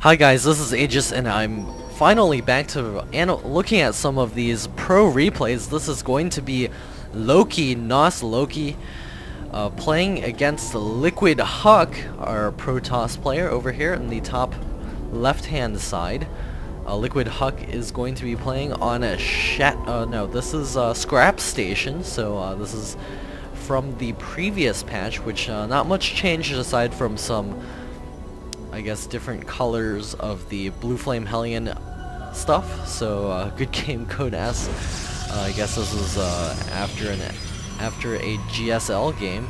Hi guys, this is Aegis and I'm finally back to looking at some of these pro replays. This is going to be Loki, NosLoki, playing against LiquidHuK, our Protoss player over here in the top left hand side. LiquidHuK is going to be playing on a this is Scrap Station, so this is from the previous patch, which not much changed aside from some, I guess, different colors of the Blue Flame Hellion stuff. So good game code S. I guess this was after a GSL game.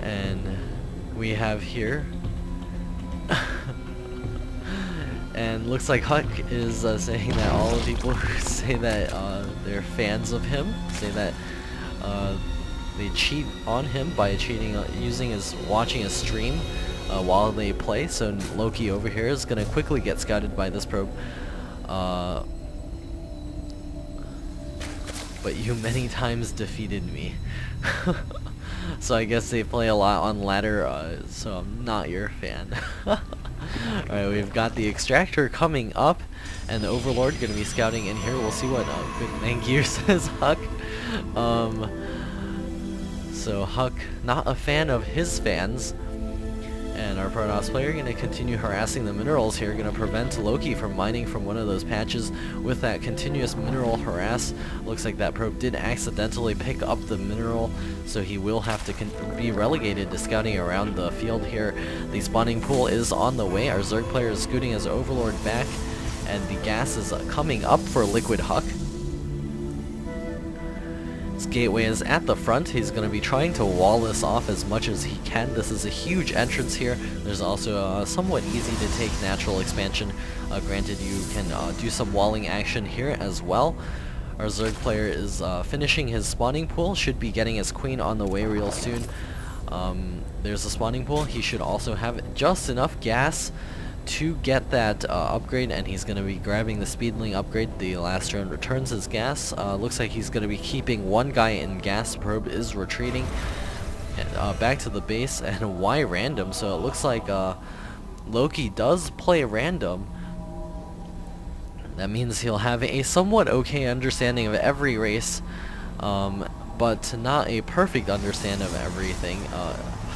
And we have here and looks like Huck is saying that all the people who say that they're fans of him say that they cheat on him by watching his stream while they play. So Loki over here is gonna quickly get scouted by this probe. But you many times defeated me. So I guess they play a lot on ladder, so I'm not your fan. Alright, we've got the extractor coming up, and the Overlord gonna be scouting in here. We'll see what good thank you says Huck. So Huck, not a fan of his fans, and our Protoss player gonna continue harassing the minerals here, gonna prevent Loki from mining from one of those patches with that continuous mineral harass. Looks like that probe did accidentally pick up the mineral, so he will have to be relegated to scouting around the field here. The spawning pool is on the way. Our Zerg player is scooting his Overlord back, and the gas is coming up for LiquidHuK. His gateway is at the front. He's going to be trying to wall this off as much as he can. This is a huge entrance here. There's also somewhat easy to take natural expansion. Granted, you can do some walling action here as well. Our Zerg player is finishing his spawning pool, should be getting his queen on the way real soon. There's the spawning pool. He should also have just enough gas to get that upgrade, and he's going to be grabbing the speedling upgrade. The last drone returns his gas. Looks like he's going to be keeping one guy in gas. Probe is retreating back to the base, and why random? So it looks like Loki does play random. That means he'll have a somewhat okay understanding of every race, but not a perfect understanding of everything.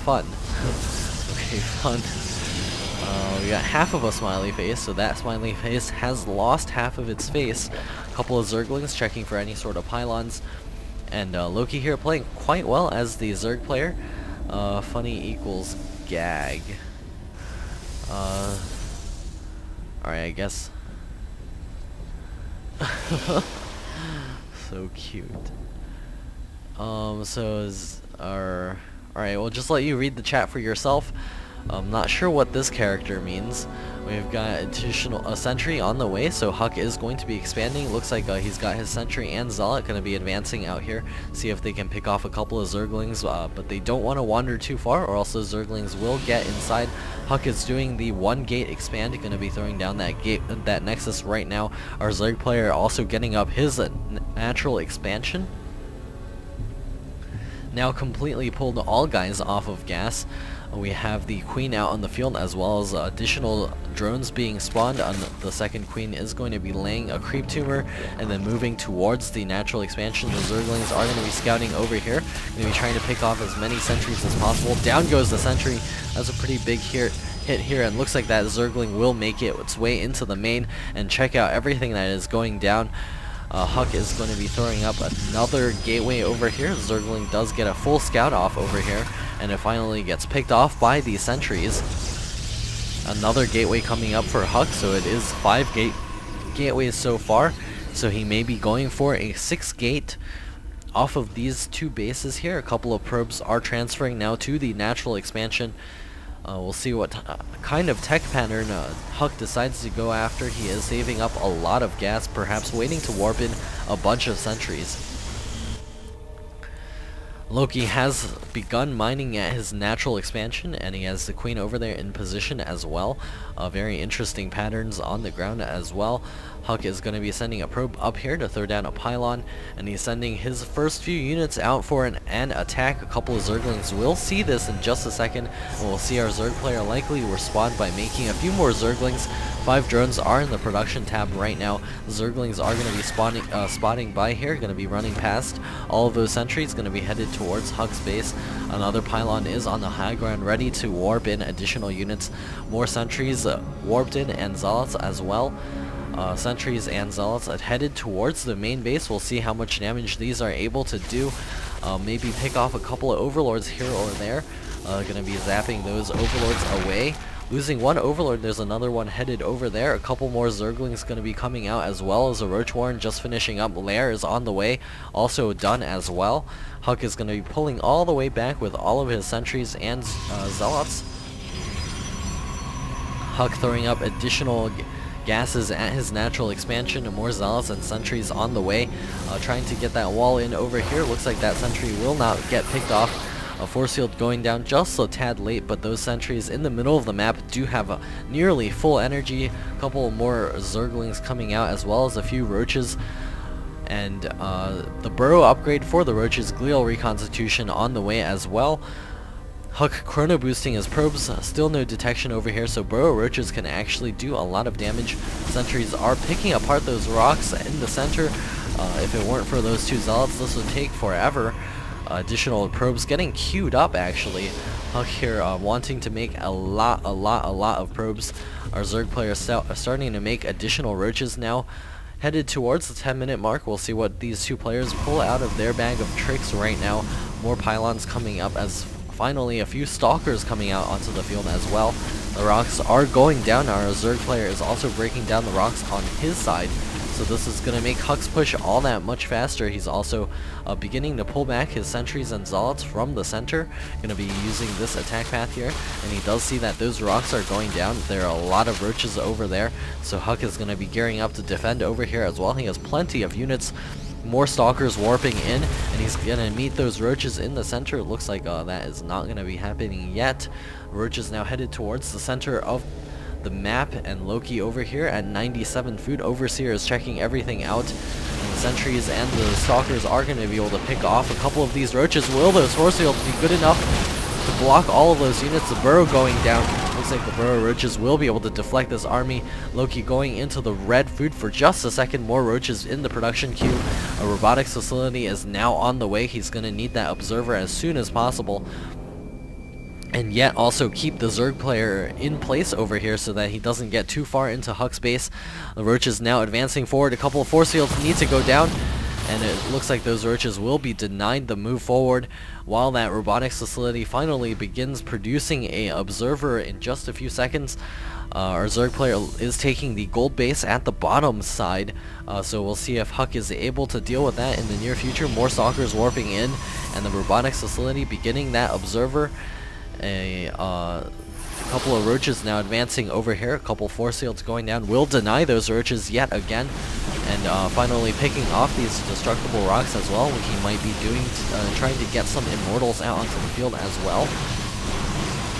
Fun. Okay, fun. We got half of a smiley face, so that smiley face has lost half of its face. A couple of Zerglings checking for any sort of pylons, and Loki here playing quite well as the Zerg player. Funny equals gag. Alright, I guess. So cute. So is our... Alright, we'll just let you read the chat for yourself. I'm not sure what this character means. We've got a sentry on the way, so Huck is going to be expanding. Looks like he's got his sentry and zealot going to be advancing out here. See if they can pick off a couple of Zerglings, but they don't want to wander too far, or else the Zerglings will get inside. Huck is doing the one gate expand, going to be throwing down that nexus right now. Our Zerg player also getting up his natural expansion. Now completely pulled all guys off of gas. We have the queen out on the field, as well as additional drones being spawned. On the second queen is going to be laying a creep tumor and then moving towards the natural expansion. The Zerglings are going to be scouting over here, going to be trying to pick off as many sentries as possible. Down goes the sentry. That's a pretty big hit here, and looks like that Zergling will make its way into the main and check out everything that is going down. Huck is going to be throwing up another gateway over here. Zergling does get a full scout off over here, and it finally gets picked off by the sentries. Another gateway coming up for Huck, so it is 5 gateways so far. So he may be going for a 6th gate off of these two bases here. A couple of probes are transferring now to the natural expansion. We'll see what kind of tech pattern Huck decides to go after. He is saving up a lot of gas, perhaps waiting to warp in a bunch of sentries. Loki has begun mining at his natural expansion, and he has the queen over there in position as well. Very interesting patterns on the ground as well. HuK is going to be sending a probe up here to throw down a pylon, and he's sending his first few units out for an attack. A couple of Zerglings will see this in just a second, and we'll see our Zerg player likely respond by making a few more Zerglings. 5 drones are in the production tab right now. The Zerglings are going to be spotting by here, going to be running past all of those sentries, going to be headed towards HuK's base. Another pylon is on the high ground ready to warp in additional units. More sentries warped in, and zealots as well. Sentries and zealots headed towards the main base. We'll see how much damage these are able to do. Maybe pick off a couple of overlords here or there. Gonna be zapping those overlords away. Losing one overlord, there's another one headed over there. A couple more Zerglings gonna be coming out, as well as a Roach Warren just finishing up. Lair is on the way, also done as well. HuK is gonna be pulling all the way back with all of his sentries and zealots. HuK throwing up additional gases at his natural expansion, and more zealots and sentries on the way, trying to get that wall in over here. Looks like that sentry will not get picked off. A force field going down just a tad late, but those sentries in the middle of the map do have a nearly full energy. A couple more Zerglings coming out, as well as a few roaches. And the burrow upgrade for the roaches, glial reconstitution on the way as well. HuK chrono boosting his probes, still no detection over here, so burrow roaches can actually do a lot of damage. Sentries are picking apart those rocks in the center. If it weren't for those 2 zealots, this would take forever. Additional probes getting queued up actually. HuK here wanting to make a lot of probes. Our Zerg players starting to make additional roaches now. Headed towards the 10-minute mark. We'll see what these 2 players pull out of their bag of tricks right now. More pylons coming up, as finally a few stalkers coming out onto the field as well. The rocks are going down. Our Zerg player is also breaking down the rocks on his side. So this is going to make HuK's push all that much faster. He's also beginning to pull back his sentries and zealots from the center. Going to be using this attack path here, and he does see that those rocks are going down. There are a lot of roaches over there, so HuK is going to be gearing up to defend over here as well. He has plenty of units. More stalkers warping in, and he's gonna meet those roaches in the center. It looks like that is not gonna be happening yet. Roaches now headed towards the center of the map, and Loki over here at 97 food. Overseer is checking everything out, and the sentries and the stalkers are going to be able to pick off a couple of these roaches. Will those force fields be good enough to block all of those units? The burrow going down. Looks like the burrow roaches will be able to deflect this army. Loki going into the red food for just a second. More roaches in the production queue. A robotics facility is now on the way. He's going to need that observer as soon as possible, and yet also keep the Zerg player in place over here so that he doesn't get too far into HuK's base. The roaches now advancing forward. A couple of force fields need to go down, and it looks like those roaches will be denied the move forward, while that robotics facility finally begins producing a observer in just a few seconds. Our Zerg player is taking the gold base at the bottom side, so we'll see if HuK is able to deal with that in the near future. More stalkers warping in, and the robotics facility beginning that observer. A couple of roaches now advancing over here. A couple force fields going down will deny those roaches yet again, and finally picking off these destructible rocks as well. He might be doing trying to get some immortals out onto the field as well.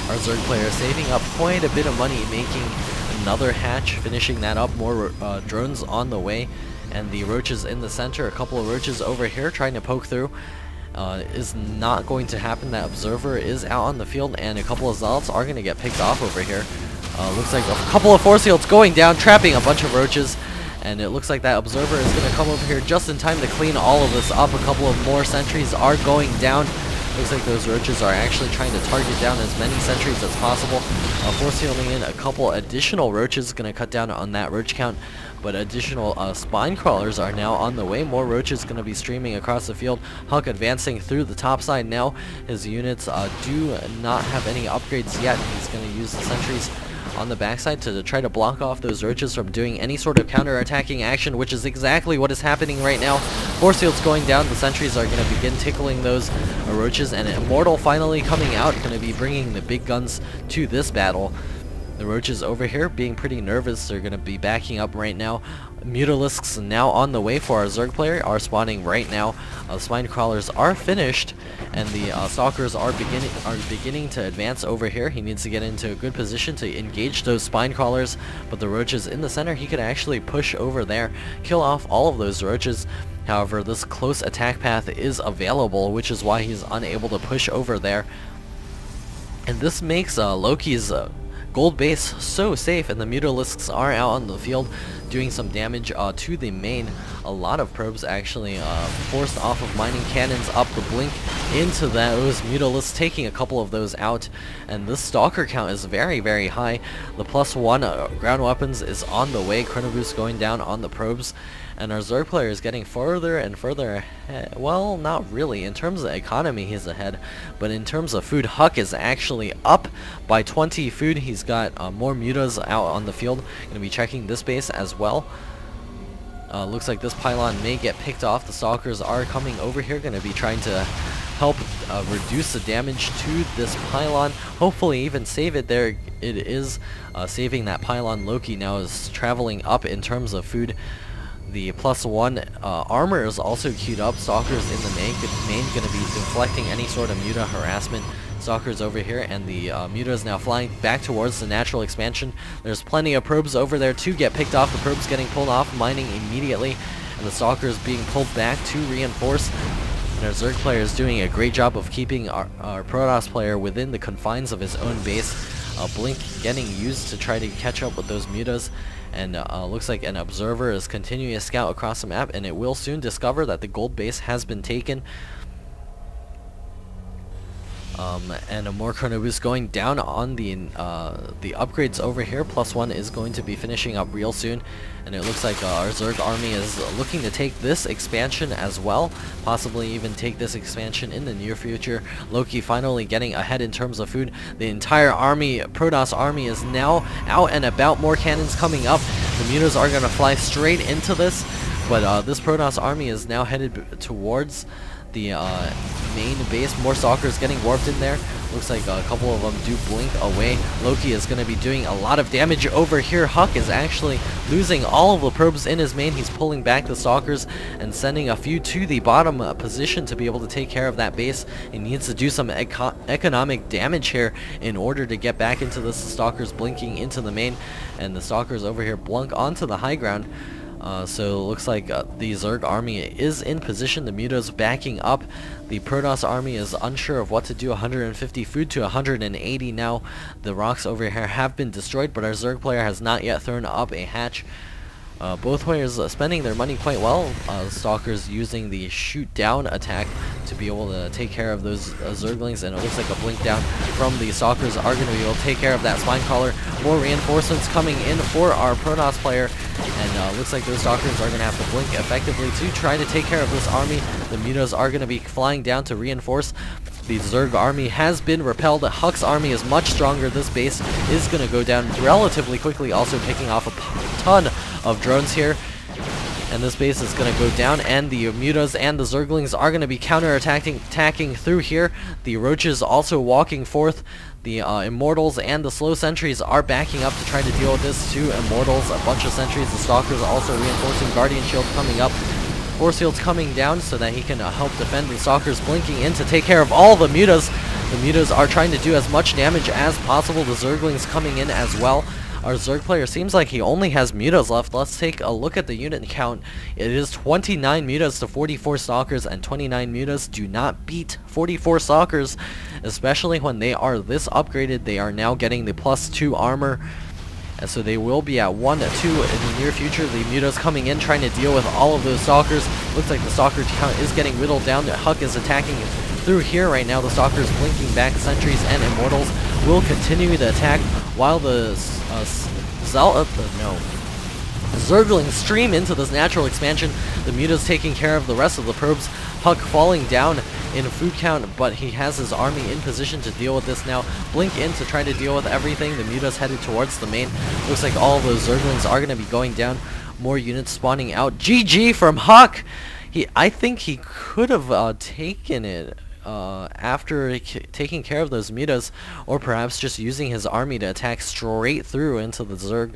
Our Zerg player saving up quite a bit of money, making another hatch, finishing that up. More drones on the way, and the roaches in the center. A couple of roaches over here trying to poke through. Is not going to happen. That observer is out on the field, and a couple of zealots are going to get picked off over here. Looks like a couple of force fields going down, trapping a bunch of roaches, and it looks like that observer is going to come over here just in time to clean all of this up. A couple of more sentries are going down. Looks like those roaches are actually trying to target down as many sentries as possible. Force fielding in a couple additional roaches, going to cut down on that roach count. But additional spine crawlers are now on the way. More roaches going to be streaming across the field. HuK advancing through the top side now. His units do not have any upgrades yet. He's going to use the sentries on the backside to try to block off those roaches from doing any sort of counter-attacking action, which is exactly what is happening right now. Force fields going down. The sentries are going to begin tickling those roaches, and Immortal finally coming out, going to be bringing the big guns to this battle. The roaches over here being pretty nervous. They're going to be backing up right now. Mutalisks now on the way for our Zerg player are spawning right now. Spine crawlers are finished, and the stalkers are beginning to advance over here. He needs to get into a good position to engage those spine crawlers, but the roaches in the center, he could actually push over there, kill off all of those roaches. However, this close attack path is available, which is why he's unable to push over there. And this makes Loki's gold base so safe, and the Mutalisks are out on the field doing some damage to the main. A lot of probes actually forced off of mining cannons up the blink into those Mutalisks, taking a couple of those out, and this stalker count is very, very high. The +1 ground weapons is on the way. Chrono Boost going down on the probes, and our Zerg player is getting further and further ahead. Well, not really. In terms of economy, he's ahead, but in terms of food, HuK is actually up by 20 food. He's got more mutas out on the field. Going to be checking this base as well. Looks like this pylon may get picked off. The stalkers are coming over here, going to be trying to help reduce the damage to this pylon. Hopefully even save it. There it is, saving that pylon. Loki now is traveling up in terms of food. The +1 armor is also queued up. Stalkers in the main going to be deflecting any sort of muta harassment. Stalkers over here, and the muta is now flying back towards the natural expansion. There's plenty of probes over there to get picked off. The probes getting pulled off, mining immediately, and the stalkers being pulled back to reinforce. And our Zerg player is doing a great job of keeping our Protoss player within the confines of his own base. Blink getting used to try to catch up with those mutas, and looks like an observer is continuing to scout across the map, and it will soon discover that the gold base has been taken. And a more Chrono Boost going down on the upgrades over here. +1 is going to be finishing up real soon, and it looks like our Zerg army is looking to take this expansion as well, possibly even take this expansion in the near future. Loki finally getting ahead in terms of food. The entire army, Protoss army, is now out and about. More cannons coming up. The mutas are going to fly straight into this, but this Protoss army is now headed towards the main base. More stalkers getting warped in there. Looks like a couple of them do blink away. Loki is going to be doing a lot of damage over here. HuK is actually losing all of the probes in his main. He's pulling back the stalkers and sending a few to the bottom position to be able to take care of that base. He needs to do some economic damage here in order to get back into this. The stalkers blinking into the main, and the stalkers over here blunk onto the high ground. So it looks like the Zerg army is in position. The mutas backing up. The Protoss army is unsure of what to do. 150 food to 180 now. The rocks over here have been destroyed, but our Zerg player has not yet thrown up a hatch. Both players spending their money quite well. Stalkers using the shoot down attack to be able to take care of those Zerglings, and it looks like a blink down from the Stalkers are going to be able to take care of that spine crawler. More reinforcements coming in for our Protoss player, and looks like those Stalkers are going to have to blink effectively to try to take care of this army. The mutas are going to be flying down to reinforce. The Zerg army has been repelled. HuK's army is much stronger. This base is going to go down relatively quickly, also picking off a ton of drones here. And this base is going to go down, and the mutas and the Zerglings are going to be attacking through here. The roaches also walking forth. The Immortals and the slow sentries are backing up to try to deal with this. 2 Immortals, a bunch of sentries. The Stalkers also reinforcing. Guardian Shield coming up. Force Field's coming down so that he can help defend. The Stalkers blinking in to take care of all the mutas. The mutas are trying to do as much damage as possible. The Zerglings coming in as well. Our Zerg player seems like he only has mutas left. Let's take a look at the unit count. It is 29 mutas to 44 stalkers, and 29 mutas do not beat 44 stalkers, especially when they are this upgraded. They are now getting the +2 armor, and so they will be at 1 to 2 in the near future. The mutas coming in trying to deal with all of those stalkers. Looks like the stalker count is getting whittled down. HuK is attacking through here right now. The stalkers blinking back. Sentries and Immortals will continue to attack while the Zerglings stream into this natural expansion. The mutas taking care of the rest of the probes. HuK falling down in food count, but he has his army in position to deal with this now. Blink in to try to deal with everything. The mutas headed towards the main. Looks like all of those Zerglings are going to be going down. More units spawning out. GG from HuK! I think he could have taken it after taking care of those mutas, or perhaps just using his army to attack straight through into the Zerg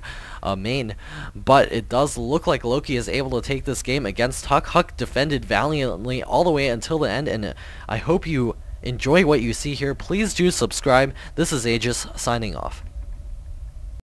main. But it does look like Loki is able to take this game against HuK. HuK defended valiantly all the way until the end, and I hope you enjoy what you see here. Please do subscribe. This is Aegis signing off.